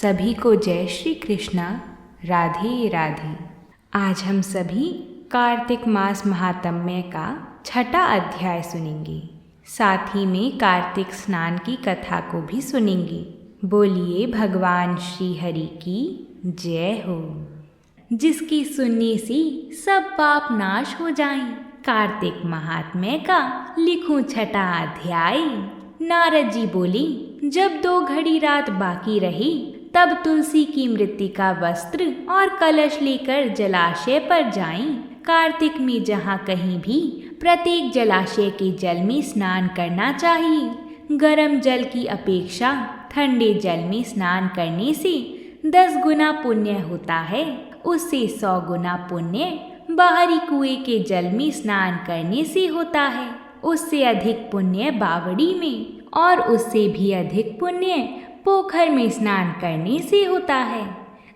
सभी को जय श्री कृष्णा। राधे राधे। आज हम सभी कार्तिक मास महात्म्य का छठा अध्याय सुनेंगे। साथ ही में कार्तिक स्नान की कथा को भी सुनेंगे। बोलिए भगवान श्री हरि की जय हो। जिसकी सुनने से सब पाप नाश हो जाएं, कार्तिक महात्म्य का लिखूं छठा अध्याय। नारद जी बोली, जब 2 घड़ी रात बाकी रही तब तुलसी की मृत्तिका वस्त्र और कलश लेकर जलाशय पर जाएं। कार्तिक में जहाँ कहीं भी प्रत्येक जलाशय के जल में स्नान करना चाहिए। गर्म जल की अपेक्षा ठंडे जल में स्नान करने से 10 गुना पुण्य होता है। उससे 100 गुना पुण्य बाहरी कुएं के जल में स्नान करने से होता है। उससे अधिक पुण्य बावड़ी में और उससे भी अधिक पुण्य पोखर में स्नान करने से होता है।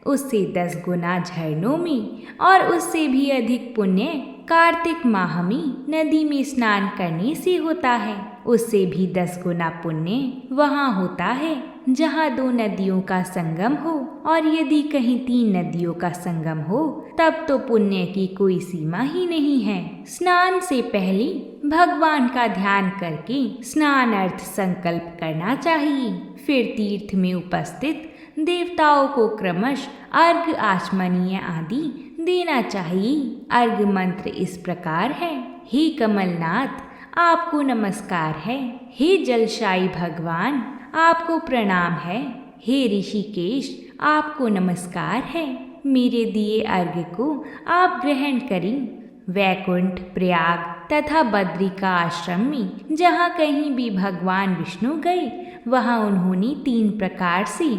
उससे 10 गुना झरनों में और उससे भी अधिक पुण्य कार्तिक माह में नदी में स्नान करने से होता है। उससे भी 10 गुना पुण्य वहाँ होता है जहाँ 2 नदियों का संगम हो, और यदि कहीं 3 नदियों का संगम हो तब तो पुण्य की कोई सीमा ही नहीं है। स्नान से पहले भगवान का ध्यान करके स्नान अर्थ संकल्प करना चाहिए। फिर तीर्थ में उपस्थित देवताओं को क्रमश अर्घ आचमनीय आदि देना चाहिए। अर्घ मंत्र इस प्रकार है। हे कमलनाथ, आपको नमस्कार है। हे जलशायी भगवान, आपको प्रणाम है। हे ऋषिकेश, आपको नमस्कार है। मेरे दिए अर्घ को आप ग्रहण करें। वैकुंठ, प्रयाग तथा बद्रिका आश्रम में जहाँ कहीं भी भगवान विष्णु गए वहाँ उन्होंने 3 प्रकार से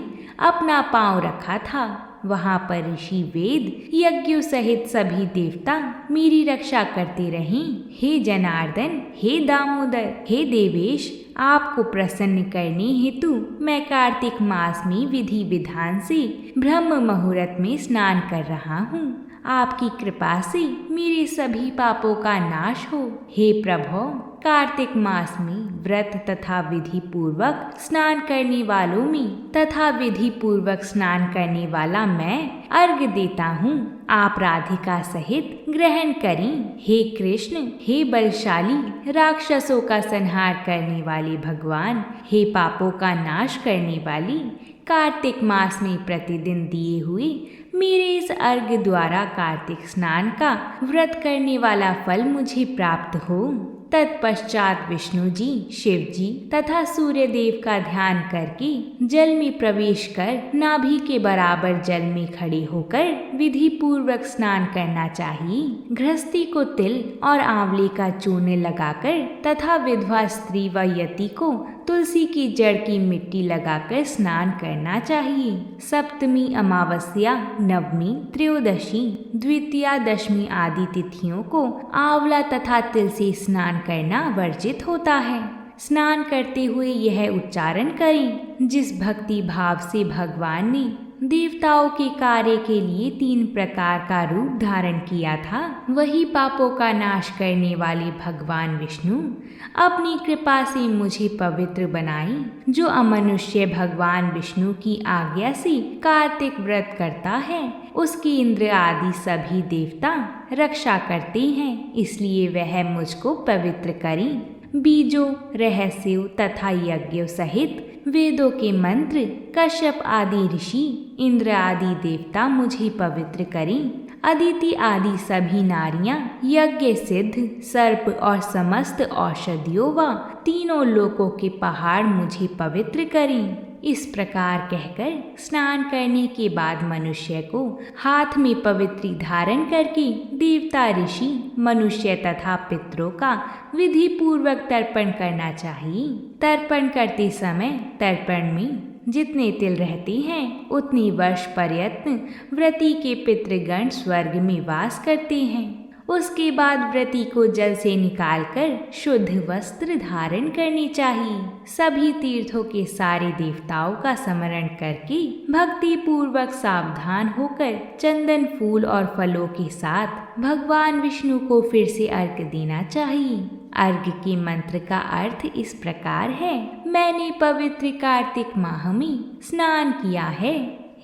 अपना पांव रखा था। वहाँ पर ऋषि, वेद, यज्ञों सहित सभी देवता मेरी रक्षा करते रहें। हे जनार्दन, हे दामोदर, हे देवेश, आपको प्रसन्न करने हेतु मैं कार्तिक मास में विधि विधान से ब्रह्म मुहूर्त में स्नान कर रहा हूँ। आपकी कृपा से मेरे सभी पापों का नाश हो। हे प्रभु, कार्तिक मास में व्रत तथा विधि पूर्वक स्नान करने वालों में तथा विधि पूर्वक स्नान करने वाला मैं अर्घ देता हूँ। आप राधिका सहित ग्रहण करें। हे कृष्ण, हे बलशाली राक्षसों का संहार करने वाले भगवान, हे पापों का नाश करने वाली, कार्तिक मास में प्रतिदिन दिए हुए मेरे इस अर्घ द्वारा कार्तिक स्नान का व्रत करने वाला फल मुझे प्राप्त हो। तत्पश्चात विष्णु जी, शिव जी तथा सूर्य देव का ध्यान करके जल में प्रवेश कर नाभि के बराबर जल में खड़े होकर विधि पूर्वक स्नान करना चाहिए। गृहस्थी को तिल और आंवले का चूर्ण लगाकर तथा विधवा स्त्री व यति को तुलसी की जड़ की मिट्टी लगाकर स्नान करना चाहिए। सप्तमी, अमावस्या, नवमी, त्रयोदशी, द्वितीया, दशमी आदि तिथियों को आंवला तथा तिल से स्नान करना वर्जित होता है। स्नान करते हुए यह उच्चारण करें, जिस भक्ति भाव से भगवान ने देवताओं के कार्य के लिए 3 प्रकार का रूप धारण किया था, वही पापों का नाश करने वाले भगवान विष्णु अपनी कृपा से मुझे पवित्र बनाई। जो अमनुष्य भगवान विष्णु की आज्ञा से कार्तिक व्रत करता है उसकी इंद्र आदि सभी देवता रक्षा करते हैं, इसलिए वह मुझको पवित्र करें। बीजों, रहस्यों तथा यज्ञों सहित वेदों के मंत्र, कश्यप आदि ऋषि, इंद्र आदि देवता मुझे पवित्र करें। अदिति आदि सभी नारियां, यज्ञ सिद्ध, सर्प और समस्त औषधियों व तीनों लोकों के पहाड़ मुझे पवित्र करें। इस प्रकार कहकर स्नान करने के बाद मनुष्य को हाथ में पवित्री धारण करके देवता, ऋषि, मनुष्य तथा पितरों का विधि पूर्वक तर्पण करना चाहिए। तर्पण करते समय तर्पण में जितने तिल रहते हैं उतनी वर्ष पर्यंत व्रती के पितृगण स्वर्ग में वास करते हैं। उसके बाद व्रती को जल से निकालकर शुद्ध वस्त्र धारण करनी चाहिए। सभी तीर्थों के सारे देवताओं का स्मरण करके भक्ति पूर्वक सावधान होकर चंदन, फूल और फलों के साथ भगवान विष्णु को फिर से अर्घ देना चाहिए। अर्घ के मंत्र का अर्थ इस प्रकार है। मैंने पवित्र कार्तिक माह में स्नान किया है।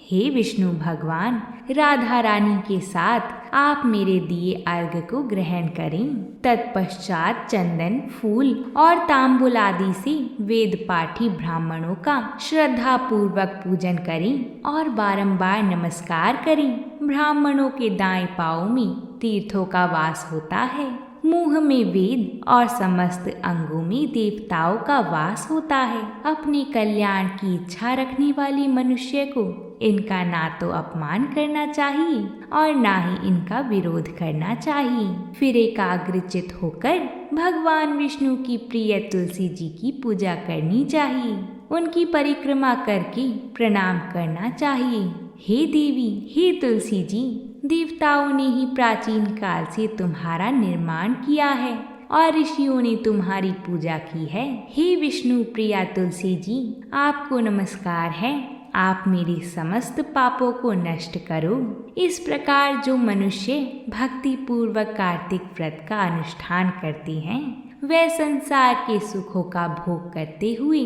हे विष्णु भगवान, राधा रानी के साथ आप मेरे दिए अर्घ को ग्रहण करें। तत्पश्चात चंदन, फूल और तांबुल आदि से वेद पाठी ब्राह्मणों का श्रद्धा पूर्वक पूजन करें और बारंबार नमस्कार करें। ब्राह्मणों के दाएं पांव में तीर्थों का वास होता है, मुंह में वेद और समस्त अंगों में देवताओं का वास होता है। अपने कल्याण की इच्छा रखने वाले मनुष्य को इनका ना तो अपमान करना चाहिए और ना ही इनका विरोध करना चाहिए। फिर एकाग्रचित होकर भगवान विष्णु की प्रिय तुलसी जी की पूजा करनी चाहिए। उनकी परिक्रमा करके प्रणाम करना चाहिए। हे देवी, हे तुलसी जी, देवताओं ने ही प्राचीन काल से तुम्हारा निर्माण किया है और ऋषियों ने तुम्हारी पूजा की है। हे विष्णु प्रिया तुलसी जी, आपको नमस्कार है। आप मेरे समस्त पापों को नष्ट करो। इस प्रकार जो मनुष्य भक्ति पूर्वक कार्तिक व्रत का अनुष्ठान करते हैं, वे संसार के सुखों का भोग करते हुए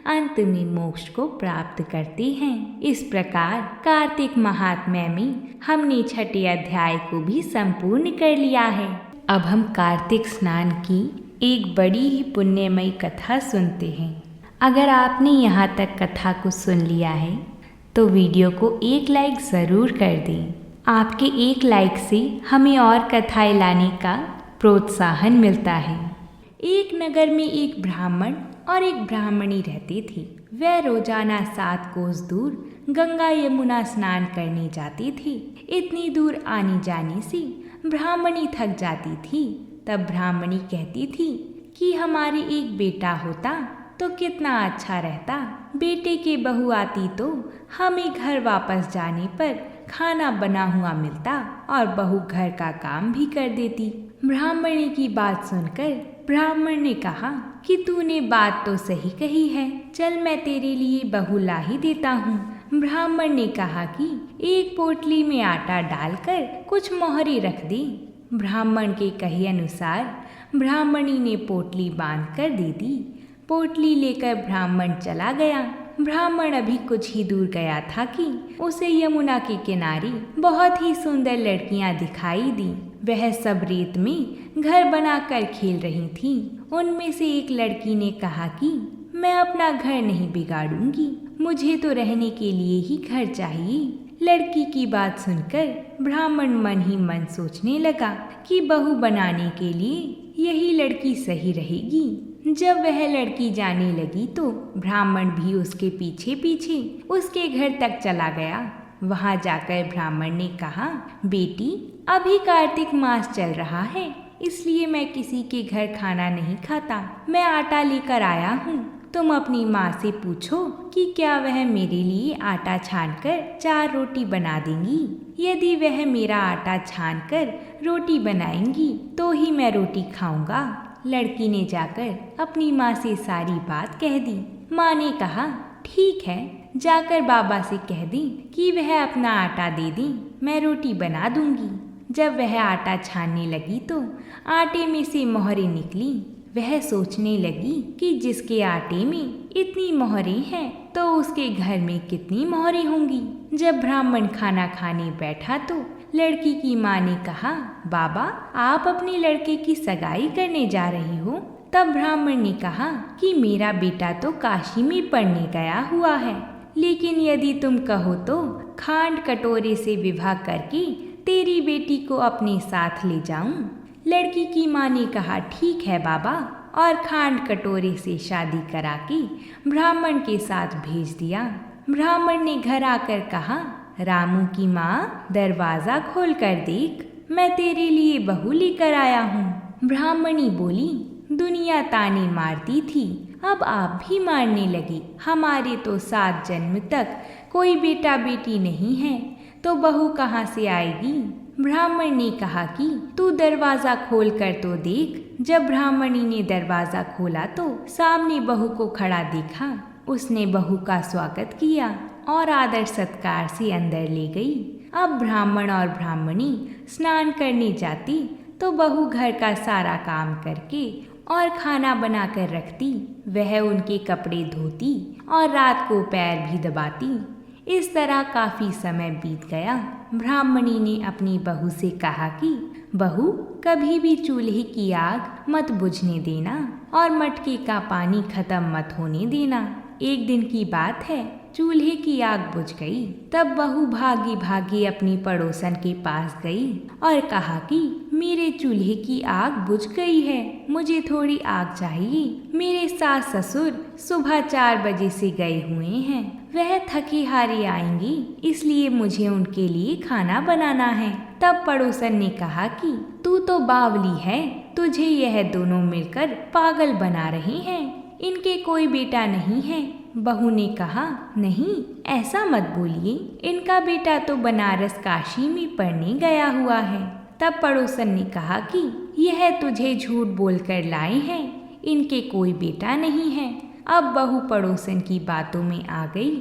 अंत में मोक्ष को प्राप्त करते हैं। इस प्रकार कार्तिक महात्म्य में हमने छठे अध्याय को भी संपूर्ण कर लिया है। अब हम कार्तिक स्नान की एक बड़ी ही पुण्यमयी कथा सुनते हैं। अगर आपने यहाँ तक कथा को सुन लिया है तो वीडियो को एक लाइक ज़रूर कर दें। आपके एक लाइक से हमें और कथाएं लाने का प्रोत्साहन मिलता है। एक नगर में एक ब्राह्मण और एक ब्राह्मणी रहती थी। वह रोजाना 7 कोस दूर गंगा यमुना स्नान करने जाती थी। इतनी दूर आने जाने से ब्राह्मणी थक जाती थी। तब ब्राह्मणी कहती थी कि हमारे एक बेटा होता तो कितना अच्छा रहता। बेटे के बहू आती तो हमें घर वापस जाने पर खाना बना हुआ मिलता और बहू घर का काम भी कर देती। ब्राह्मणी की बात सुनकर ब्राह्मण ने कहा कि तूने बात तो सही कही है, चल मैं तेरे लिए बहू ला ही देता हूँ। ब्राह्मण ने कहा कि एक पोटली में आटा डालकर कुछ मोहरे रख दे। ब्राह्मण के कहे अनुसार ब्राह्मणी ने पोटली बांध कर दे दी। पोटली लेकर ब्राह्मण चला गया। ब्राह्मण अभी कुछ ही दूर गया था कि उसे यमुना के किनारे बहुत ही सुंदर लड़कियां दिखाई दी। वह सब रेत में घर बनाकर खेल रही थीं। उनमें से एक लड़की ने कहा कि मैं अपना घर नहीं बिगाड़ूंगी, मुझे तो रहने के लिए ही घर चाहिए। लड़की की बात सुनकर ब्राह्मण मन ही मन सोचने लगा कि बहू बनाने के लिए यही लड़की सही रहेगी। जब वह लड़की जाने लगी तो ब्राह्मण भी उसके पीछे पीछे उसके घर तक चला गया। वहां जाकर ब्राह्मण ने कहा, बेटी अभी कार्तिक मास चल रहा है, इसलिए मैं किसी के घर खाना नहीं खाता। मैं आटा लेकर आया हूँ। तुम अपनी माँ से पूछो कि क्या वह मेरे लिए आटा छानकर 4 रोटी बना देंगी। यदि वह मेरा आटा छानकर रोटी बनाएंगी तो ही मैं रोटी खाऊंगा। लड़की ने जाकर अपनी माँ से सारी बात कह दी। माँ ने कहा, ठीक है, जाकर बाबा से कह दी कि वह अपना आटा दे दें, मैं रोटी बना दूंगी। जब वह आटा छानने लगी तो आटे में से मोहरें निकली। वह सोचने लगी कि जिसके आटे में इतनी मोहरें हैं तो उसके घर में कितनी मोहरें होंगी। जब ब्राह्मण खाना खाने बैठा तो लड़की की माँ ने कहा, बाबा आप अपने लड़के की सगाई करने जा रही हो। तब ब्राह्मण ने कहा कि मेरा बेटा तो काशी में पढ़ने गया हुआ है, लेकिन यदि तुम कहो तो खांड कटोरे से विवाह करके तेरी बेटी को अपने साथ ले जाऊं। लड़की की माँ ने कहा, ठीक है बाबा, और खांड कटोरे से शादी करा के ब्राह्मण के साथ भेज दिया। ब्राह्मण ने घर आकर कहा, रामू की माँ दरवाजा खोल कर देख, मैं तेरे लिए बहू लेकर आया हूँ। ब्राह्मणी बोली, दुनिया ताने मारती थी, अब आप भी मारने लगी। हमारे तो 7 जन्म तक कोई बेटा बेटी नहीं है, तो बहू कहाँ से आएगी। ब्राह्मण ने कहा कि तू दरवाजा खोल कर तो देख। जब ब्राह्मणी ने दरवाजा खोला तो सामने बहू को खड़ा देखा। उसने बहू का स्वागत किया और आदर सत्कार से अंदर ले गई। अब ब्राह्मण और ब्राह्मणी स्नान करने जाती तो बहू घर का सारा काम करके और खाना बनाकर रखती, वह उनके कपड़े धोती और रात को पैर भी दबाती। इस तरह काफी समय बीत गया। ब्राह्मणी ने अपनी बहू से कहा कि बहू, कभी भी चूल्हे की आग मत बुझने देना और मटके का पानी खत्म मत होने देना। एक दिन की बात है, चूल्हे की आग बुझ गई। तब बहू भागी भागी अपनी पड़ोसन के पास गई और कहा कि मेरे चूल्हे की आग बुझ गई है, मुझे थोड़ी आग चाहिए। मेरे सास ससुर सुबह 4 बजे से गए हुए हैं, वह थके हारे आएंगी, इसलिए मुझे उनके लिए खाना बनाना है। तब पड़ोसन ने कहा कि तू तो बावली है, तुझे यह दोनों मिलकर पागल बना रहे हैं, इनके कोई बेटा नहीं है। बहू ने कहा, नहीं ऐसा मत बोलिए, इनका बेटा तो बनारस काशी में पढ़ने गया हुआ है। तब पड़ोसन ने कहा कि यह तुझे झूठ बोलकर लाए हैं, इनके कोई बेटा नहीं है। अब बहू पड़ोसन की बातों में आ गई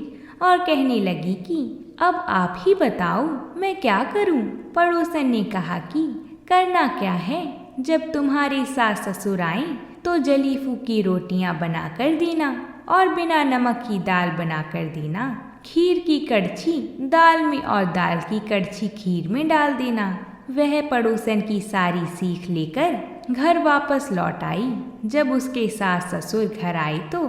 और कहने लगी कि अब आप ही बताओ मैं क्या करूं। पड़ोसन ने कहा कि करना क्या है, जब तुम्हारे सास ससुर आए तो जली फूकी रोटियां बनाकर देना और बिना नमक की दाल बनाकर देना। खीर की कड़छी दाल में और दाल की कड़छी खीर में डाल देना। वह पड़ोसन की सारी सीख लेकर घर वापस लौट आई। जब उसके सास ससुर घर आए तो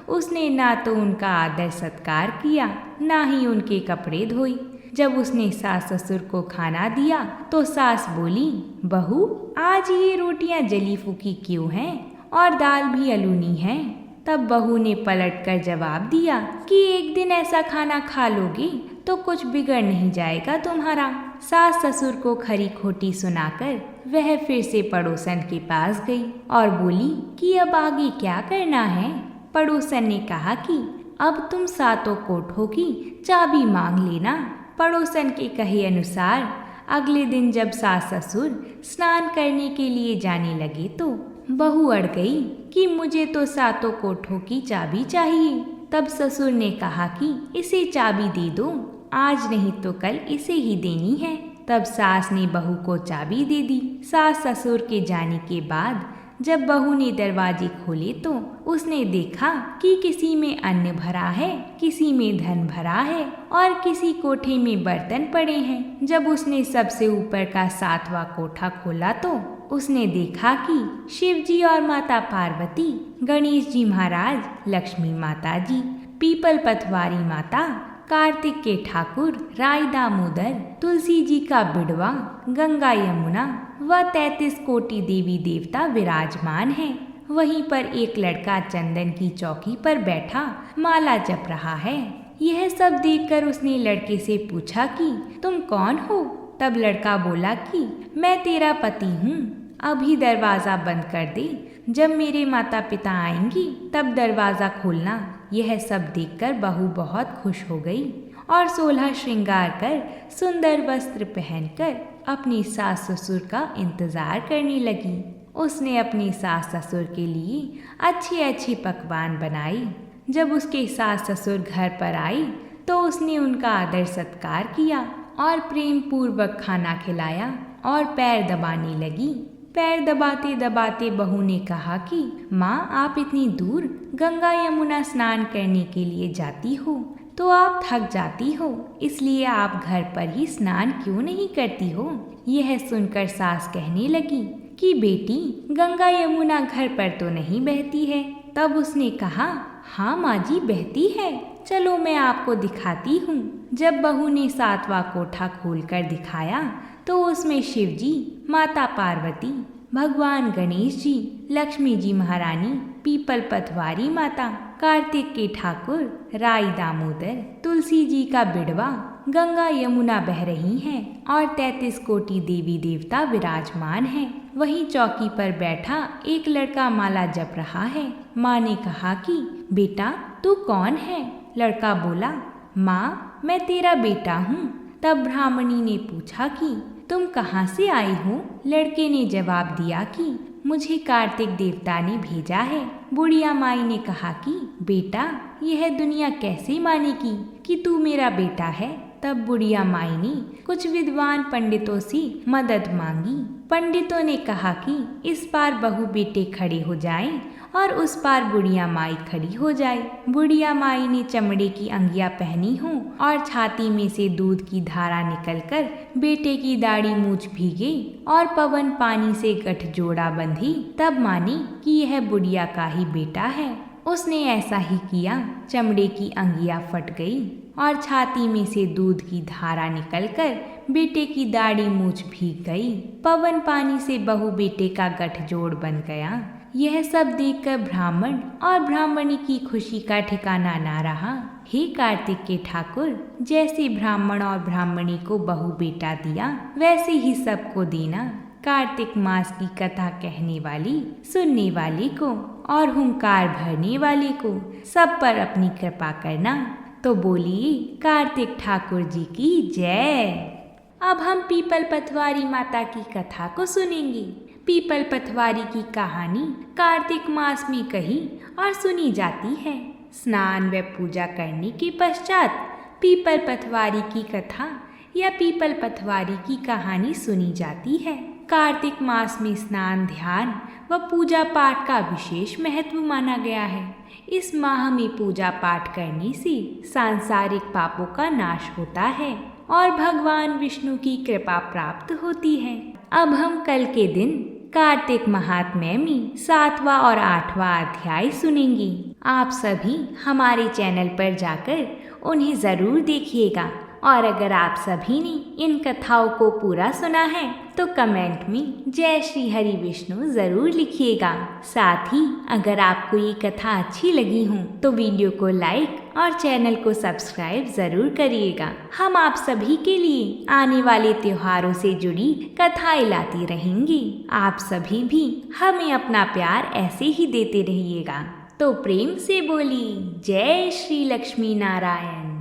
उसने ना तो उनका आदर सत्कार किया, ना ही उनके कपड़े धोई। जब उसने सास ससुर को खाना दिया तो सास बोली, बहू आज ये रोटियां जली फूकी क्यों हैं और दाल भी अलूनी है। तब बहू ने पलटकर जवाब दिया कि एक दिन ऐसा खाना खा लोगी तो कुछ बिगड़ नहीं जाएगा तुम्हारा। सास ससुर को खरी खोटी सुनाकर वह फिर से पड़ोसन के पास गई और बोली कि अब आगे क्या करना है। पड़ोसन ने कहा कि अब तुम सातों कोठों की चाबी मांग लेना। पड़ोसन के कहे अनुसार अगले दिन जब सास ससुर स्नान करने के लिए जाने लगे तो बहू अड़ गई कि मुझे तो सातों कोठों की चाबी चाहिए। तब ससुर ने कहा कि इसे चाबी दे दो, आज नहीं तो कल इसे ही देनी है। तब सास ने बहू को चाबी दे दी। सास ससुर के जाने के बाद जब बहू ने दरवाजे खोले तो उसने देखा कि किसी में अन्न भरा है, किसी में धन भरा है और किसी कोठे में बर्तन पड़े हैं। जब उसने सबसे ऊपर का 7वां कोठा खोला तो उसने देखा कि शिव जी और माता पार्वती, गणेश जी महाराज, लक्ष्मी माता जी, पीपल पथवारी माता, कार्तिक के ठाकुर, राय दामोदर, तुलसी जी का बिड़वा, गंगा यमुना व 33 कोटि देवी देवता विराजमान हैं। वहीं पर एक लड़का चंदन की चौकी पर बैठा माला जप रहा है। यह सब देखकर उसने लड़के से पूछा कि तुम कौन हो। तब लड़का बोला कि मैं तेरा पति हूँ, अभी दरवाज़ा बंद कर दे, जब मेरे माता पिता आएंगी तब दरवाज़ा खोलना। यह सब देखकर बहू बहुत खुश हो गई और 16 श्रृंगार कर सुंदर वस्त्र पहनकर अपनी सास ससुर का इंतज़ार करने लगी। उसने अपनी सास ससुर के लिए अच्छे अच्छे पकवान बनाए। जब उसके सास ससुर घर पर आई तो उसने उनका आदर सत्कार किया और प्रेम पूर्वक खाना खिलाया और पैर दबाने लगी। पैर दबाते दबाते बहू ने कहा कि माँ, आप इतनी दूर गंगा यमुना स्नान करने के लिए जाती हो तो आप थक जाती हो, इसलिए आप घर पर ही स्नान क्यों नहीं करती हो। यह सुनकर सास कहने लगी कि बेटी, गंगा यमुना घर पर तो नहीं बहती है। तब उसने कहा, हाँ माँ जी, बहती है, चलो मैं आपको दिखाती हूँ। जब बहू ने 7वां कोठा खोलकर दिखाया तो उसमें शिव जी, माता पार्वती, भगवान गणेश जी, लक्ष्मी जी महारानी, पीपल पथवारी माता, कार्तिक के ठाकुर, राय दामोदर, तुलसी जी का बिड़वा, गंगा यमुना बह रही हैं और 33 कोटि देवी देवता विराजमान हैं। वहीं चौकी पर बैठा एक लड़का माला जप रहा है। माँ ने कहा कि बेटा, तू कौन है। लड़का बोला, माँ, मैं तेरा बेटा हूँ। तब ब्राह्मणी ने पूछा कि तुम कहाँ से आई हो। लड़के ने जवाब दिया कि मुझे कार्तिक देवता ने भेजा है। बुढ़िया माई ने कहा कि बेटा, यह दुनिया कैसे मानेगी कि तू मेरा बेटा है। तब बुढ़िया माई ने कुछ विद्वान पंडितों से मदद मांगी। पंडितों ने कहा कि इस बार बहू बेटे खड़े हो जाएं और उस पार बुढ़िया माई खड़ी हो जाए। बुढ़िया माई ने चमड़े की अंगिया पहनी हो और छाती में से दूध की धारा निकलकर बेटे की दाढ़ी मूछ भीगे और पवन पानी से गठजोड़ा बंधी, तब मानी कि यह बुढ़िया का ही बेटा है। उसने ऐसा ही किया। चमड़े की अंगिया फट गई और छाती में से दूध की धारा निकलकर बेटे की दाढ़ी मूछ भीग गई। पवन पानी से बहू बेटे का गठजोड़ बन गया। यह सब देखकर ब्राह्मण और ब्राह्मणी की खुशी का ठिकाना ना रहा। हे कार्तिक के ठाकुर, जैसे ब्राह्मण और ब्राह्मणी को बहू बेटा दिया, वैसे ही सबको देना। कार्तिक मास की कथा कहने वाली, सुनने वाले को और हुंकार भरने वाले को सब पर अपनी कृपा करना। तो बोलिए कार्तिक ठाकुर जी की जय। अब हम पीपल पथवारी माता की कथा को सुनेंगे। पीपल पथवारी की कहानी कार्तिक मास में कही और सुनी जाती है। स्नान व पूजा करने के पश्चात पीपल पथवारी की कथा या पीपल पथवारी की कहानी सुनी जाती है। कार्तिक मास में स्नान, ध्यान व पूजा पाठ का विशेष महत्व माना गया है। इस माह में पूजा पाठ करने से सांसारिक पापों का नाश होता है और भगवान विष्णु की कृपा प्राप्त होती है। अब हम कल के दिन कार्तिक महात्म्य में 7वां और 8वां अध्याय सुनेंगे। आप सभी हमारे चैनल पर जाकर उन्हें ज़रूर देखिएगा और अगर आप सभी ने इन कथाओं को पूरा सुना है तो कमेंट में जय श्री हरि विष्णु ज़रूर लिखिएगा। साथ ही अगर आपको ये कथा अच्छी लगी हो तो वीडियो को लाइक और चैनल को सब्सक्राइब ज़रूर करिएगा। हम आप सभी के लिए आने वाले त्योहारों से जुड़ी कथाएं लाती रहेंगी। आप सभी भी हमें अपना प्यार ऐसे ही देते रहिएगा। तो प्रेम से बोली जय श्री लक्ष्मी नारायण।